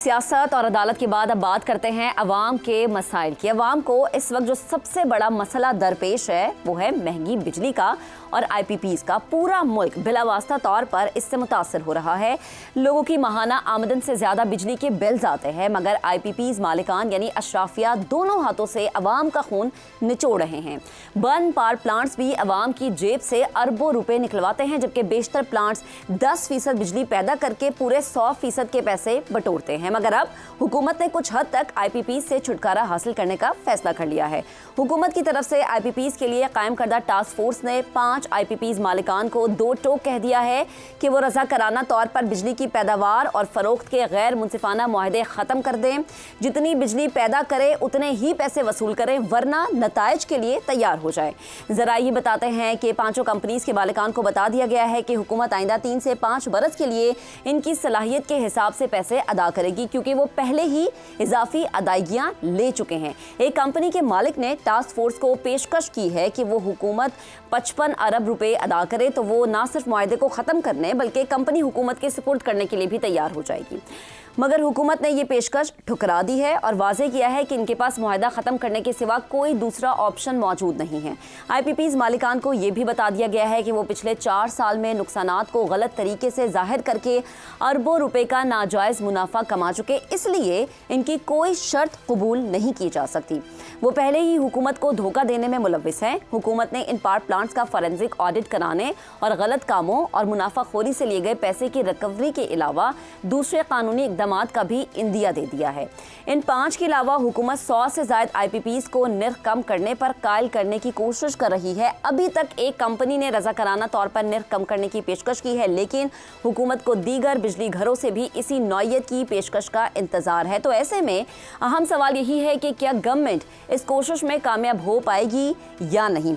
सियासत और अदालत के बाद अब बात करते हैं अवाम के मसाइल की। अवाम को इस वक्त जो सबसे बड़ा मसला दरपेश है वो है महंगी बिजली का और IPPs का। पूरा मुल्क बिलावास्ता तौर पर इससे मुतासर हो रहा है। लोगों की माहाना आमदन से ज़्यादा बिजली के बिल्स आते हैं, मगर IPPs मालिकान यानी अशराफिया दोनों हाथों से अवाम का खून निचोड़ रहे हैं। बर्न पावर प्लांट्स भी अवाम की जेब से अरबों रुपए निकलवाते हैं, जबकि बेशतर प्लांट्स 10% बिजली पैदा करके पूरे 100% के पैसे बटोरते हैं। मगर अब हुकूमत ने कुछ हद तक IPPs से छुटकारा हासिल करने का फैसला कर लिया है। हुकूमत की तरफ से IPPs के लिए कायम करदा टास्क फोर्स ने 5 IPPs मालिकान को 2 टोक कह दिया है कि वो रज़ाकाराना तौर पर बिजली की पैदावार और फरोख्त के गैर मुनसिफाना मुआहदे ख़त्म कर दें। जितनी बिजली पैदा करे उतने ही पैसे वसूल करें, वरना नताइज के लिए तैयार हो जाए। ज़रा ये बताते हैं कि 5 कंपनीज के मालिकान को बता दिया गया है कि हुकूमत आइंदा 3 से 5 बरस के लिए इनकी सलाहियत के हिसाब से पैसे अदा करेगी, क्योंकि वो पहले ही इजाफी अदायगियां ले चुके हैं। एक कंपनी के मालिक ने टास्क फोर्स को पेशकश की है कि वो हुकूमत 55 अरब रुपए अदा करे तो वो ना सिर्फ मुआहदे को ख़त्म करने बल्कि कंपनी हुकूमत के सुपुर्द करने के लिए भी तैयार हो जाएगी। मगर हुकूमत ने ये पेशकश ठुकरा दी है और वाज़ेह किया है कि इनके पास मुआहदा ख़त्म करने के सिवा कोई दूसरा ऑप्शन मौजूद नहीं है। IPPs मालिकान को ये भी बता दिया गया है कि वो पिछले 4 साल में नुकसानात को गलत तरीके से जाहिर करके अरबों रुपए का नाजायज़ मुनाफा कमा चुके, इसलिए इनकी कोई शर्त कबूल नहीं की जा सकती। वो पहले ही हुकूमत को धोखा देने में मुलव्विस हैं। हुकूमत ने इन पावर प्लांट्स का फॉरेंसिक ऑडिट कराने और गलत कामों और मुनाफाखोरी से लिए गए पैसे की रिकवरी के अलावा दूसरे कानूनी का भी इंदिया दे दिया है। इन 5 के अलावा हुकूमत 100 से ज़ायद IPPs को निर्ख कम करने पर कायल करने की कोशिश कर रही है। अभी तक एक कंपनी ने रज़ाकाराना तौर पर निर्ख कम करने की पेशकश की है, लेकिन हुकूमत को दीगर बिजली घरों से भी इसी नौयत की पेशकश का इंतजार है। तो ऐसे में अहम सवाल यही है कि क्या गवर्नमेंट इस कोशिश में कामयाब हो पाएगी या नहीं।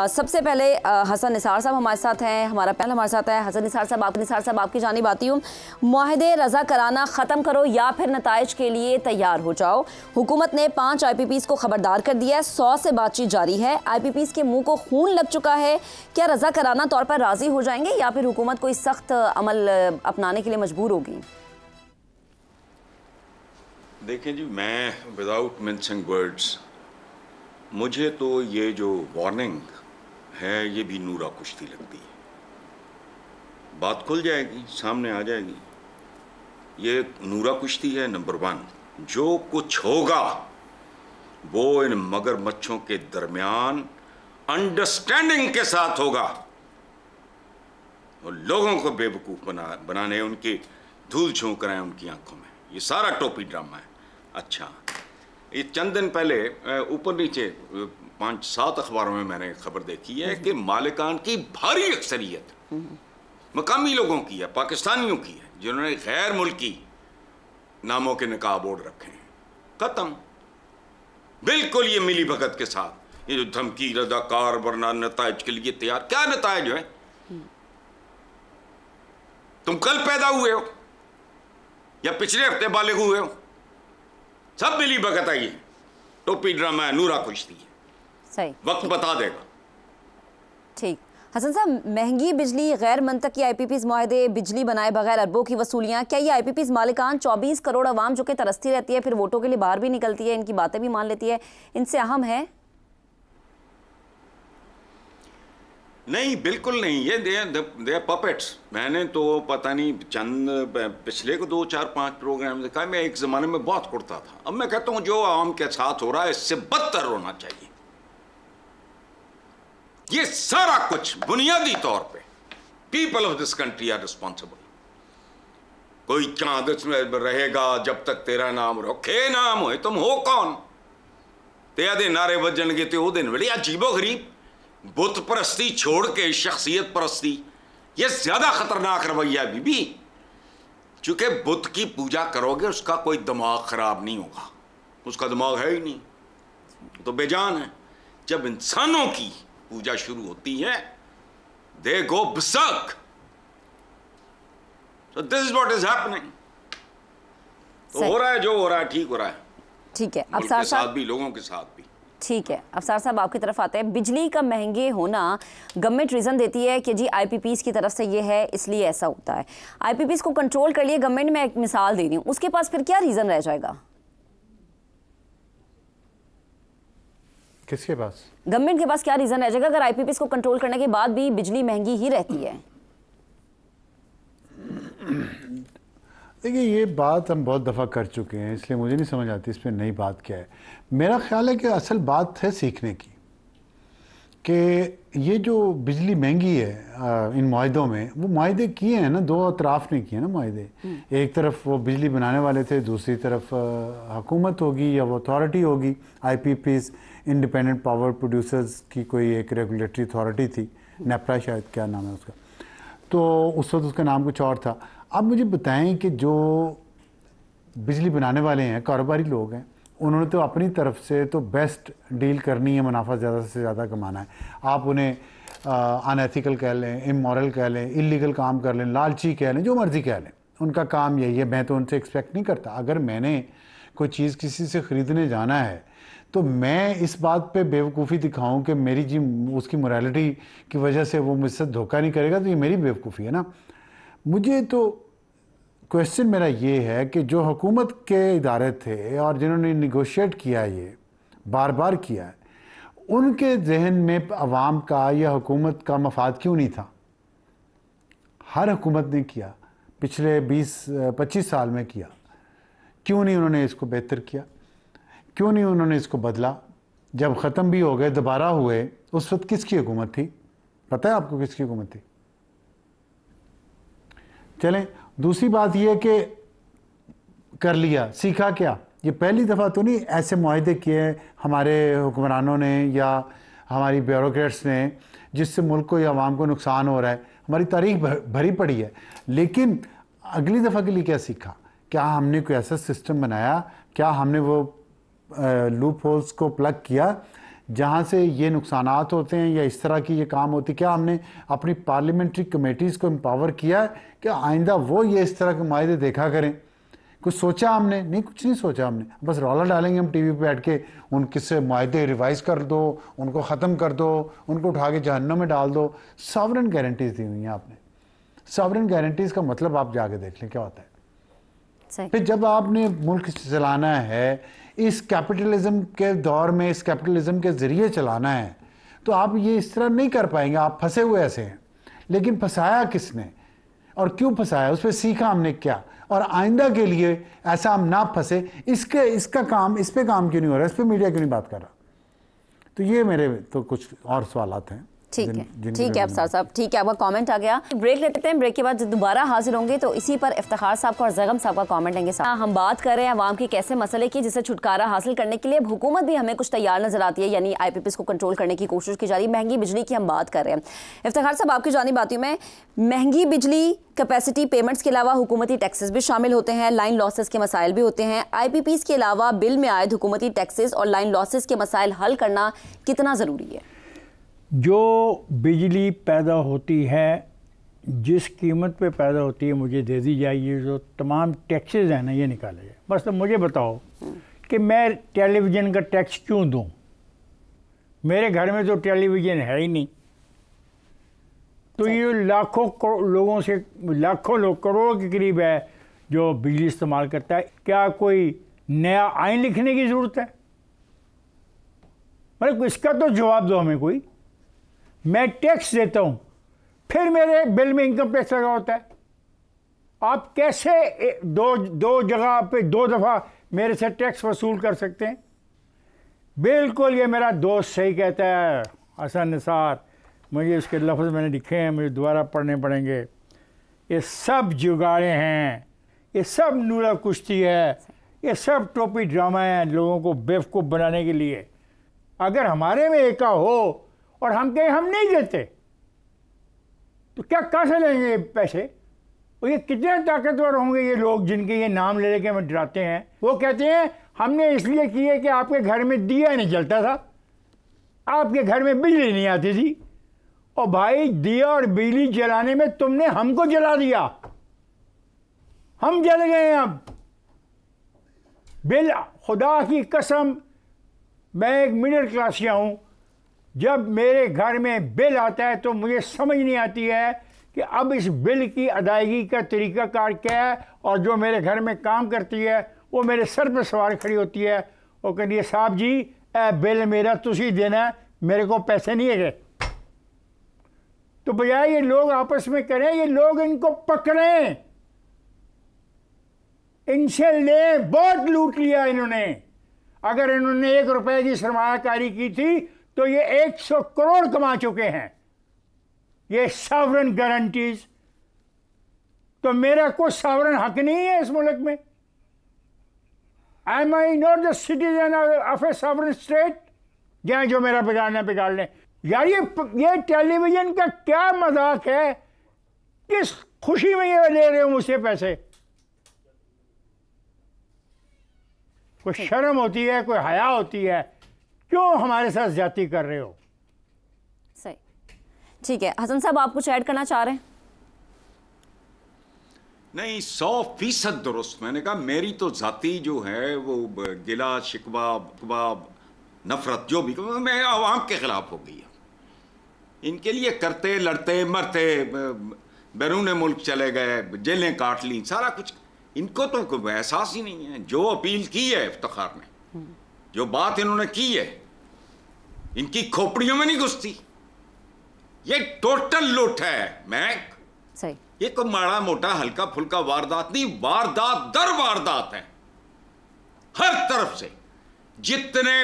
सबसे पहले हसन निसार साहब हमारे साथ हैं, हमारा पैनल हमारे साथ है। हसन निसार साहब आपकी जानिब आती हूँ। मुआहदे रज़ाकाराना ख़त्म करो या फिर नताइज के लिए तैयार हो जाओ। हुकूमत ने 5 IPPs को खबरदार कर दिया है, 100 से बातचीत जारी है। IPPs के मुंह को खून लग चुका है। क्या रज़ाकाराना तौर पर राजी हो जाएंगे या फिर हुकूमत कोई सख्त अमल अपनाने के लिए मजबूर होगी? देखिए जी, मैं विदाउट मिंसिंग वर्ड्स, मुझे तो ये जो वार्निंग है ये भी नूरा कुश्ती लगती है। बात खुल जाएगी, सामने आ जाएगी। ये नूरा कुश्ती है नंबर 1। जो कुछ होगा वो इन मगरमच्छों के दरमियान अंडरस्टैंडिंग के साथ होगा और लोगों को बेवकूफ़ बनाने, उनकी धूल झोंक रहे हैं उनकी आंखों में। ये सारा टोपी ड्रामा है। अच्छा, ये चंद दिन पहले ऊपर नीचे 5-7 अखबारों में मैंने खबर देखी है कि मालिकान की भारी अक्सरियत मकामी लोगों की है, पाकिस्तानियों की है, जिन्होंने गैर मुल्की नामों के निकाह बोर्ड रखे हैं। खत्म, बिल्कुल ये मिली भगत के साथ। ये जो धमकी रज़ाकार वरना नताइज के लिए तैयार, क्या नताइज है? तुम कल पैदा हुए हो या पिछले हफ्ते बालिग हुए हो, सब मिली भगत आई है। टोपी ड्रामा है, नूरा कुश्ती है। सही, वक्त बता देगा। ठीक। हसन साहब, महंगी बिजली, गैर मंतकी IPPs मुआहदे, बिजली बनाए बगैर अरबों की वसूलियाँ, क्या ये IPPs मालिकान 24 करोड़ अवाम जो कि तरसती रहती है, फिर वोटों के लिए बाहर भी निकलती है, इनकी बातें भी मान लेती है, इनसे अहम है? नहीं, बिल्कुल नहीं। ये दे आर पपेट्स। मैंने तो पता नहीं चंद पिछले को 2-4-5 प्रोग्राम देखा। मैं एक ज़माने में बहुत कुड़ता था। अब मैं कहता हूँ जो आवाम के साथ हो रहा है इससे बदतर होना चाहिए। ये सारा कुछ बुनियादी तौर पे people of this country are responsible. कोई चांद में रहेगा जब तक तेरा नाम रखे नाम हो, तुम हो कौन? ते दे नारे बजन ते ओ दिन बड़ी अजीबो गरीब बुत परस्ती छोड़ के शख्सियत परस्ती, ये ज्यादा खतरनाक रवैया है बीबी। चूंकि बुत की पूजा करोगे उसका कोई दिमाग खराब नहीं होगा, उसका दिमाग है ही नहीं, तो बेजान है। जब इंसानों की पूजा शुरू होती है, दे गो berserk. So this is what is happening. तो हो रहा है जो हो रहा है, ठीक हो रहा है। ठीक है। अब साथ भी, लोगों के साथ भी ठीक है, अफसार साहब आपकी तरफ आते हैं। बिजली का महंगे होना गवर्नमेंट रीज़न देती है कि जी आईपीपीज़ की तरफ से ये है इसलिए ऐसा होता है। आईपीपीज़ को कंट्रोल कर लिए गवर्नमेंट, में एक मिसाल दे रही हूँ, उसके पास फिर क्या रीज़न रह जाएगा? किसके पास? गवर्नमेंट के पास क्या रीज़न रह जाएगा अगर आईपीपीज़ को कंट्रोल करने के बाद भी बिजली महंगी ही रहती है? देखिए, ये बात हम बहुत दफ़ा कर चुके हैं, इसलिए मुझे नहीं समझ आती इस पर नई बात क्या है। मेरा ख्याल है कि असल बात है सीखने की, कि ये जो बिजली महंगी है इन माहिदों में, वो माहिदे किए हैं ना, दो अतराफ़ ने किए ना माहिदे। एक तरफ वो बिजली बनाने वाले थे, दूसरी तरफ हुकूमत होगी या वो अथॉरिटी होगी। आईपीपीज़ इंडिपेंडेंट पावर प्रोड्यूसर्स की कोई एक रेगुलेटरी अथॉरिटी थी, नेपरा शायद, क्या नाम है उसका, तो उस वक्त उसका नाम कुछ और था। अब मुझे बताएं कि जो बिजली बनाने वाले हैं, कारोबारी लोग हैं, उन्होंने तो अपनी तरफ से तो बेस्ट डील करनी है, मुनाफा ज़्यादा से ज़्यादा कमाना है। आप उन्हें अनएथिकल कह लें, इमोरल कह लें, इलीगल काम कर लें, लालची कह लें, जो मर्ज़ी कह लें, उनका काम यही है। मैं तो उनसे एक्सपेक्ट नहीं करता, अगर मैंने कोई चीज़ किसी से ख़रीदने जाना है तो मैं इस बात पे बेवकूफ़ी दिखाऊं कि मेरी जी उसकी मोरालिटी की वजह से वो मुझसे धोखा नहीं करेगा, तो ये मेरी बेवकूफ़ी है ना। मुझे तो क्वेश्चन मेरा ये है कि जो हुकूमत के इदारे थे और जिन्होंने निगोशिएट किया, ये बार बार किया है, उनके जहन में अवाम का या हुकूमत का मफाद क्यों नहीं था? हर हुकूमत ने किया, पिछले 20-25 साल में किया, क्यों नहीं उन्होंने इसको बेहतर किया? क्यों नहीं उन्होंने इसको बदला? जब ख़त्म भी हो गए, दोबारा हुए, उस वक्त किसकी हुकूमत थी? पता है आपको किसकी हुकूमत थी? चलें, दूसरी बात यह कि कर लिया, सीखा क्या? ये पहली दफ़ा तो नहीं ऐसे मुआहदे किए हमारे हुक्मरानों ने या हमारी ब्यूरोक्रेट्स ने जिससे मुल्क को या आवाम को नुकसान हो रहा है। हमारी तारीख भरी पड़ी है, लेकिन अगली दफ़ा के लिए क्या सीखा? क्या हमने कोई ऐसा सिस्टम बनाया? क्या हमने वो लूप होल्स को प्लग किया जहाँ से ये नुकसानात होते हैं या इस तरह की ये काम होती? क्या हमने अपनी पार्लियामेंट्री कमेटीज़ को एम्पावर किया है कि आइंदा वो ये इस तरह के मायदे देखा करें? कुछ सोचा हमने? नहीं, कुछ नहीं सोचा हमने। बस रौला डालेंगे हम टीवी पे बैठ के, उनसे मायदे रिवाइज़ कर दो, उनको ख़त्म कर दो, उनको उठा के जहन्नम में डाल दो। सॉवरेन गारंटीज़ दी हुई हैं आपने। सॉवरेन गारंटीज़ का मतलब आप जाके देख लें क्या होता है। फिर जब आपने मुल्क चलाना है, इस कैपिटलिज्म के दौर में, इस कैपिटलिज्म के ज़रिए चलाना है, तो आप ये इस तरह नहीं कर पाएंगे। आप फंसे हुए ऐसे हैं। लेकिन फंसाया किसने और क्यों फंसाया? उस पर सीखा हमने क्या? और आइंदा के लिए ऐसा हम ना फंसे, इसका काम, इस पे काम क्यों नहीं हो रहा? इस पे मीडिया क्यों नहीं बात कर रहा? तो ये मेरे तो कुछ और सवालात हैं। ठीक है, ठीक है अफसार साहब, ठीक है, आपका कमेंट आ गया। ब्रेक लेते हैं, ब्रेक के बाद दोबारा हाजिर होंगे तो इसी पर इफ्तिखार साहब का और जैगम साहब का कमेंट लेंगे। हम बात कर रहे हैं अवाम के कैसे मसले की जिससे छुटकारा हासिल करने के लिए हुकूमत भी हमें कुछ तैयार नजर आती है, यानी आईपीपीज़ को कंट्रोल करने की कोशिश की जा रही है। महंगी बिजली की हम बात कर रहे हैं। इफ्तिखार साहब, आपकी जानिब आती हूं मैं। महंगी बिजली, कैपेसिटी पेमेंट्स के अलावा हुकूमती टैक्सेस भी शामिल होते हैं, लाइन लॉसेस के मसाइल भी होते हैं। आईपीपीज़ के अलावा बिल में आयद हुकूमती टैक्सेस और लाइन लॉसेस के मसाइल हल करना कितना ज़रूरी है? जो बिजली पैदा होती है, जिस कीमत पे पैदा होती है, मुझे दे दी जाए। ये जो तमाम टैक्सेस हैं ना, ये निकाले जाए। बस तो मुझे बताओ कि मैं टेलीविज़न का टैक्स क्यों दूं? मेरे घर में तो टेलीविज़न है ही नहीं। तो ये लाखों लोगों से, लाखों लोग, करोड़ों के करीब है जो बिजली इस्तेमाल करता है। क्या कोई नया आइन लिखने की ज़रूरत है? मतलब इसका तो जवाब दो हमें कोई। मैं टैक्स देता हूं, फिर मेरे बिल में इनकम टैक्स लगा होता है। आप कैसे दो जगह पे 2 दफ़ा मेरे से टैक्स वसूल कर सकते हैं? बिल्कुल, ये मेरा दोस्त सही कहता है, हसन निसार। मुझे इसके लफ्ज़ मैंने लिखे हैं, मुझे दोबारा पढ़ने पड़ेंगे। ये सब जुगाड़े हैं, ये सब नूरा कुश्ती है, ये सब टोपी ड्रामा है लोगों को बेवकूफ़ बनाने के लिए। अगर हमारे में एका हो और हम कहें हम नहीं देते, तो क्या कहाँ से लेंगे पैसे? और ये कितने ताकतवर होंगे ये लोग जिनके ये नाम ले लेके हमें डराते हैं। वो कहते हैं हमने इसलिए किए कि आपके घर में दिया नहीं जलता था, आपके घर में बिजली नहीं आती थी। और भाई, दिया और बिजली जलाने में तुमने हमको जला दिया, हम जल गए। अब बिल, खुदा की कसम, मैं एक मिडिल क्लासिया हूँ। जब मेरे घर में बिल आता है तो मुझे समझ नहीं आती है कि अब इस बिल की अदायगी का तरीक़ाकार क्या है, और जो मेरे घर में काम करती है वो मेरे सर पर सवार खड़ी होती है और कहती है साहब जी बिल मेरा तुसी देना है, मेरे को पैसे नहीं है। तो बजाय ये लोग आपस में करें, ये लोग इनको पकड़ें, इनसे लें। बहुत लूट लिया इन्होंने। अगर इन्होंने 1 रुपए की सरमायाकारी की थी तो ये 100 करोड़ कमा चुके हैं। ये सॉवरेन गारंटीज, तो मेरा कोई सॉवरेन हक नहीं है इस मुल्क में। Am I not the citizen of a sovereign state? जहाँ जो मेरा बिगाड़ना बिगाड़ लें। यार ये टेलीविजन का क्या मजाक है? किस खुशी में ये ले रहे हो मुझसे पैसे? कोई शर्म होती है, कोई हया होती है? क्यों हमारे साथ ज्यादती कर रहे हो? सही, ठीक है। हसन साहब, आप कुछ ऐड करना चाह रहे हैं? नहीं, 100% दुरुस्त। मैंने कहा मेरी तो जाती जो है वो गिला शिकवा नफरत जो भी, मैं आवाम के खिलाफ हो गई है। इनके लिए करते लड़ते मरते बैरून मुल्क चले गए, जेलें काट ली, सारा कुछ। इनको तो कोई एहसास ही नहीं है। जो अपील की है इफ्तिखार ने, जो बात इन्होंने की है, इनकी खोपड़ियों में नहीं घुसती। ये टोटल लूट है। मैं सही, ये कोई माड़ा मोटा हल्का फुल्का वारदात नहीं, वारदात दर वारदात है। हर तरफ से जितने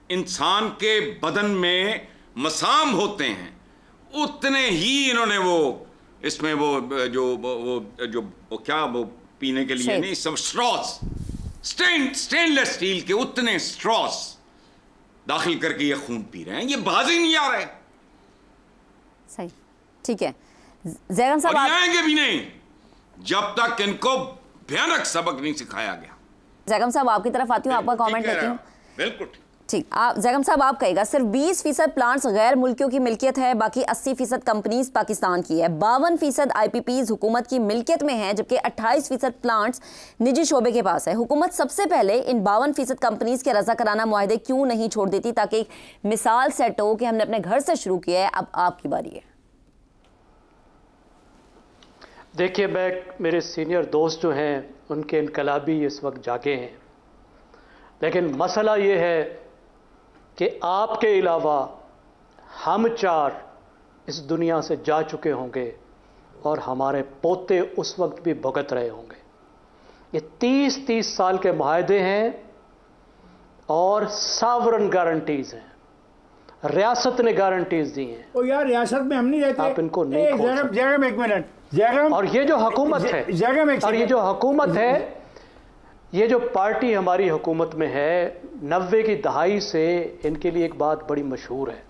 इंसान के बदन में मसाम होते हैं उतने ही इन्होंने वो इसमें वो क्या वो पीने के लिए नहीं, सब स्ट्रॉस, स्टेनलेस स्टील के उतने स्ट्रॉस दाखिल करके ये खून पी रहे हैं। ये बाजी नहीं आ रहे। सही, ठीक है। ज़ैगम साहब, और आएंगे भी नहीं जब तक इनको भयानक सबक नहीं सिखाया गया। ज़ैगम साहब, आपकी तरफ आती हूँ, आपका कमेंट लेती हूँ। बिल्कुल ठीक। आप ज़ैगम साहब, आप कहेगा सिर्फ 20% प्लांट्स गैर मुल्कियों की मिल्कियत है, बाकी 80% कंपनीज पाकिस्तान की है। 52% IPPs हुकूमत की मिल्कियत में है, जबकि 28% प्लांट्स निजी शोबे के पास है। हुकूमत सबसे पहले इन 52% कंपनीज के रज़ाकाराना मुआहदे क्यों नहीं छोड़ देती, ताकि एक मिसाल सेट हो कि हमने अपने घर से शुरू किया है, अब आपकी बारी है। देखिए, मेरे सीनियर दोस्त जो हैं उनके इनकलाबी इस वक्त जागे हैं, लेकिन मसला ये है कि आपके अलावा हम 4 इस दुनिया से जा चुके होंगे और हमारे पोते उस वक्त भी भुगत रहे होंगे। ये 30-30 साल के मुआहदे हैं और सॉवरेन गारंटीज हैं। रियासत ने गारंटीज दी हैं। ओ यार, रियासत में हम नहीं रहते। आप इनको नहीं खोल सकते। जगम एक मिनट, और ये जो हुकूमत है, और ये जो हुकूमत है, ये जो पार्टी हमारी हुकूमत में है, 90 की दहाई से इनके लिए एक बात बड़ी मशहूर है,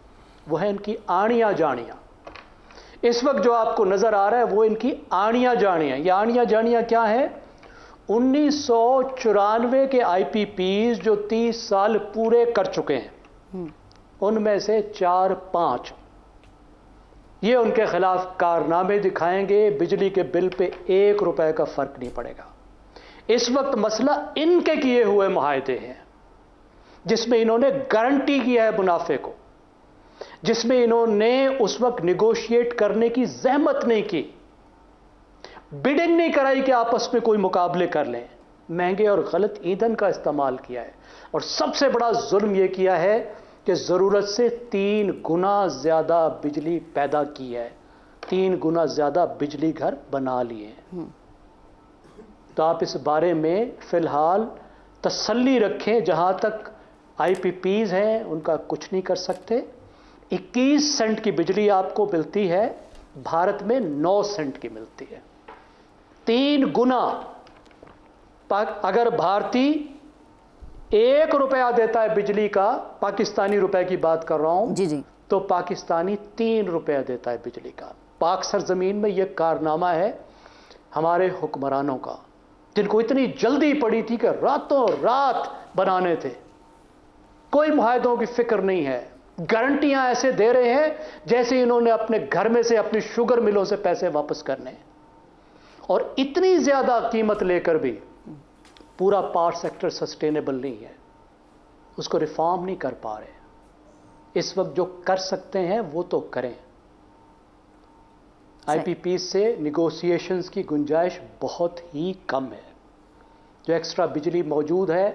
वो है इनकी आड़ियाँ जाड़ियाँ। इस वक्त जो आपको नज़र आ रहा है वो इनकी आड़ियाँ जाड़ियाँ। ये आड़ियाँ जाड़ियाँ क्या है? 1994 के IPPs जो 30 साल पूरे कर चुके हैं, उनमें से 4-5 ये उनके खिलाफ कारनामे दिखाएंगे। बिजली के बिल पे 1 रुपए का फर्क नहीं पड़ेगा। इस वक्त मसला इनके किए हुए मुआहदे हैं, जिसमें इन्होंने गारंटी किया है मुनाफे को, जिसमें इन्होंने उस वक्त निगोशिएट करने की जहमत नहीं की, बिडिंग नहीं कराई कि आपस में कोई मुकाबले कर लें। महंगे और गलत ईंधन का इस्तेमाल किया है, और सबसे बड़ा जुल्म यह किया है कि ज़रूरत से 3 गुना ज़्यादा बिजली पैदा की है, 3 गुना ज़्यादा बिजली घर बना लिए। तो आप इस बारे में फ़िलहाल तसल्ली रखें। जहाँ तक IPPs हैं उनका कुछ नहीं कर सकते। 21 सेंट की बिजली आपको मिलती है, भारत में 9 सेंट की मिलती है, 3 गुना। अगर भारतीय 1 रुपया देता है बिजली का, पाकिस्तानी रुपए की बात कर रहा हूं, जी, तो पाकिस्तानी 3 रुपया देता है बिजली का। पाक सरजमीन में यह कारनामा है हमारे हुक्मरानों का, जिनको इतनी जल्दी पड़ी थी कि रातों रात बनाने थे। कोई मुआहदों की फिक्र नहीं है। गारंटियां ऐसे दे रहे हैं जैसे इन्होंने अपने घर में से अपनी शुगर मिलों से पैसे वापस करने, और इतनी ज्यादा कीमत लेकर भी पूरा पावर सेक्टर सस्टेनेबल नहीं है। उसको रिफॉर्म नहीं कर पा रहे। इस वक्त जो कर सकते हैं वो तो करें। आईपीपी से निगोशिएशंस की गुंजाइश बहुत ही कम है। जो एक्स्ट्रा बिजली मौजूद है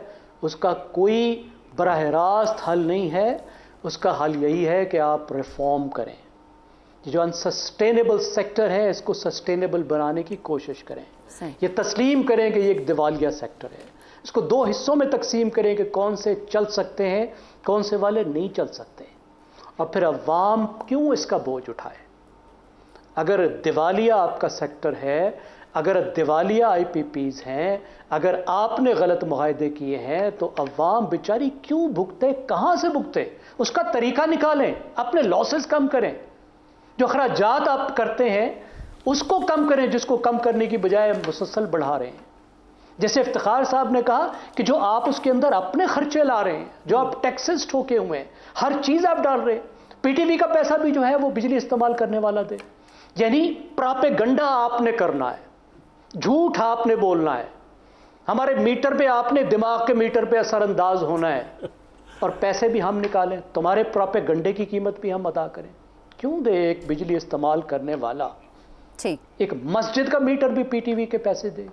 उसका कोई बराह रास्त हल नहीं है। उसका हल यही है कि आप रिफॉर्म करें। जो अनसस्टेनेबल सेक्टर है इसको सस्टेनेबल बनाने की कोशिश करें। ये तस्लीम करें कि ये एक दिवालिया सेक्टर है। इसको दो हिस्सों में तकसीम करें कि कौन से चल सकते हैं, कौन से वाले नहीं चल सकते, और फिर अवाम क्यों इसका बोझ उठाए। अगर दिवालिया आपका सेक्टर है, अगर दिवालिया आईपीपीज हैं, अगर आपने गलत मुआहदे किए हैं, तो अवाम बेचारी क्यों भुगते, कहां से भुगते, उसका तरीका निकालें। अपने लॉसेस कम करें। जो खराजात आप करते हैं उसको कम करें, जिसको कम करने की बजाय मुसलसल बढ़ा रहे हैं। जैसे इफ्तिखार साहब ने कहा कि जो आप उसके अंदर अपने खर्चे ला रहे हैं, जो आप टैक्सेस ठोके हुए हैं, हर चीज आप डाल रहे हैं। पीटीवी का पैसा भी जो है वो बिजली इस्तेमाल करने वाला दे। यानी प्रोपेगेंडा आपने करना है, झूठ आपने बोलना है, हमारे मीटर पे आपने दिमाग के मीटर पे असरअंदाज होना है, और पैसे भी हम निकालें, तुम्हारे प्रोपेगेंडे की कीमत भी हम अदा करें। क्यों दे एक बिजली इस्तेमाल करने वाला एक मस्जिद का मीटर भी पीटीवी के पैसे दे,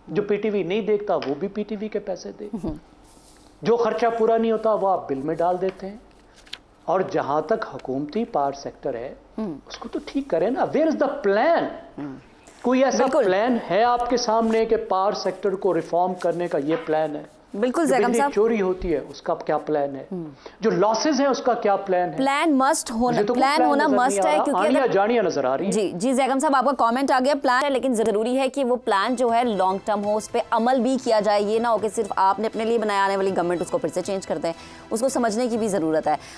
जो पीटीवी नहीं देखता वो भी पीटीवी के पैसे दे, जो खर्चा पूरा नहीं होता वो आप बिल में डाल देते हैं। और जहां तक हुकूमती पावर सेक्टर है उसको तो ठीक करें ना। Where is the plan? कोई ऐसा प्लान है आपके सामने कि पावर सेक्टर को रिफॉर्म करने का ये प्लान है? बिल्कुल ज़ैगम साहब, चोरी होती है उसका क्या प्लान है, जो लॉसेस हैं उसका क्या प्लान है? प्लान मस्ट होना, तो प्लान होना मस्ट है, क्योंकि जानिया नजर आ रही है। जी ज़ैगम साहब, आपका कमेंट आ गया। प्लान है, लेकिन जरूरी है कि वो प्लान जो है लॉन्ग टर्म हो, उस पर अमल भी किया जाए। ये ना हो कि सिर्फ आपने अपने लिए बनाया, आने वाली गवर्नमेंट उसको फिर से चेंज करते हैं। उसको समझने की भी जरूरत है।